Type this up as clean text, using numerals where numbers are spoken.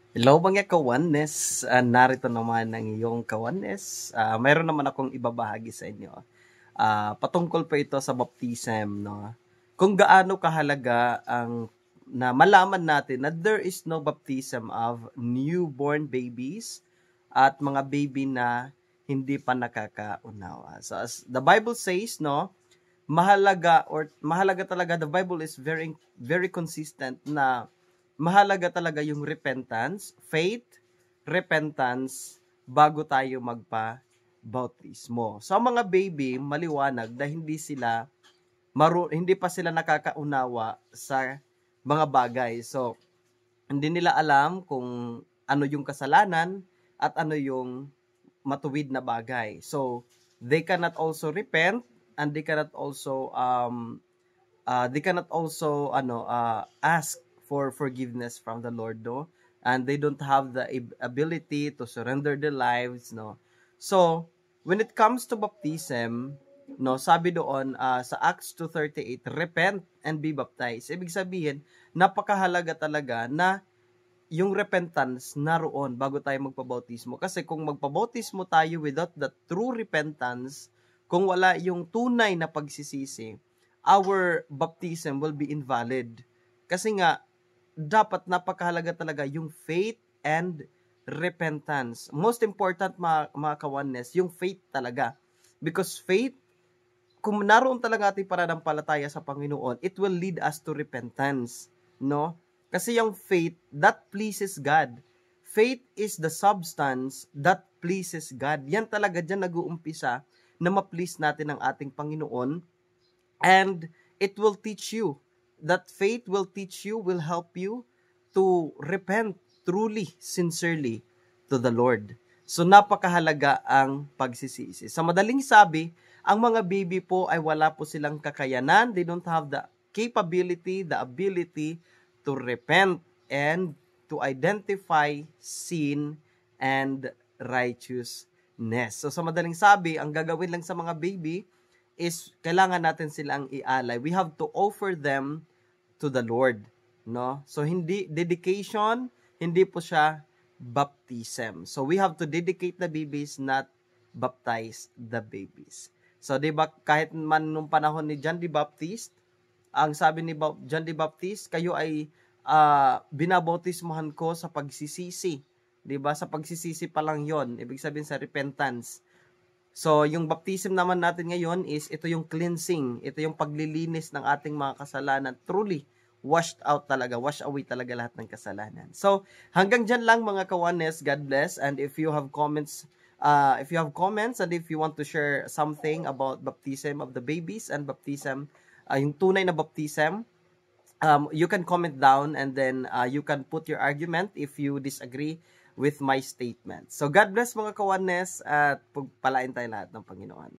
Hello mga kawanes, narito naman ang iyong kawanes. Mayroon naman akong ibabahagi sa inyo. Patungkol pa ito sa baptism, no? Kung gaano kahalaga ang na malaman natin na there is no baptism of newborn babies at mga baby na hindi pa nakakaunawa. So as the Bible says, no, mahalaga talaga, the Bible is very very consistent na mahalaga talaga yung repentance, faith, repentance bago tayo magpa-bautismo. So ang mga baby maliwanag na hindi pa sila nakakaunawa sa mga bagay. So hindi nila alam kung ano yung kasalanan at ano yung matuwid na bagay. So they cannot also repent and they cannot also ask for forgiveness from the Lord, no? And they don't have the ability to surrender their lives, no? So when it comes to baptism, no, sabi doon sa Acts 2:38, repent and be baptized. Ibig sabihin, napakahalaga talaga na yung repentance naroon bago tayo magpabautismo. Kasi kung magpabautismo tayo without the true repentance, kung wala yung tunay na pagsisisi, our baptism will be invalid. Kasi nga, dapat napakahalaga talaga yung faith and repentance. Most important mga kawanes, yung faith talaga. Because faith, kung naroon talaga ating pananampalataya sa Panginoon, it will lead us to repentance, no? Kasi yung faith that pleases God. Faith is the substance that pleases God. Yan talaga dyan nag-uumpisa na ma-please natin ang ating Panginoon, and it will teach you. That faith will teach you, will help you to repent truly, sincerely to the Lord. So napakahalaga ang pagsisisi. Sa madaling sabi, ang mga baby po ay wala po silang kakayanan. They don't have the capability, the ability to repent and to identify sin and righteousness. So sa madaling sabi, ang gagawin lang sa mga baby is kailangan natin silang ialay. We have to offer them to the Lord, no? So hindi dedication, hindi po siya baptism. So we have to dedicate the babies, not baptize the babies. So 'di ba kahit man nung panahon ni John the Baptist, ang sabi ni John the Baptist, kayo ay binabautismohan ko sa pagsisisi. 'Di ba? Sa pagsisisi pa lang 'yon. Ibig sabihin sa repentance. So, yung baptism naman natin ngayon is ito yung cleansing. Ito yung paglilinis ng ating mga kasalanan. Truly, washed out talaga. Wash away talaga lahat ng kasalanan. So, hanggang dyan lang mga kawanes. God bless. And if you have comments, and if you want to share something about baptism of the babies and baptism, yung tunay na baptism, you can comment down, and then you can put your argument if you disagree with my statement. So God bless mga kawanes, at pagpalain tayo lahat ng Panginoon.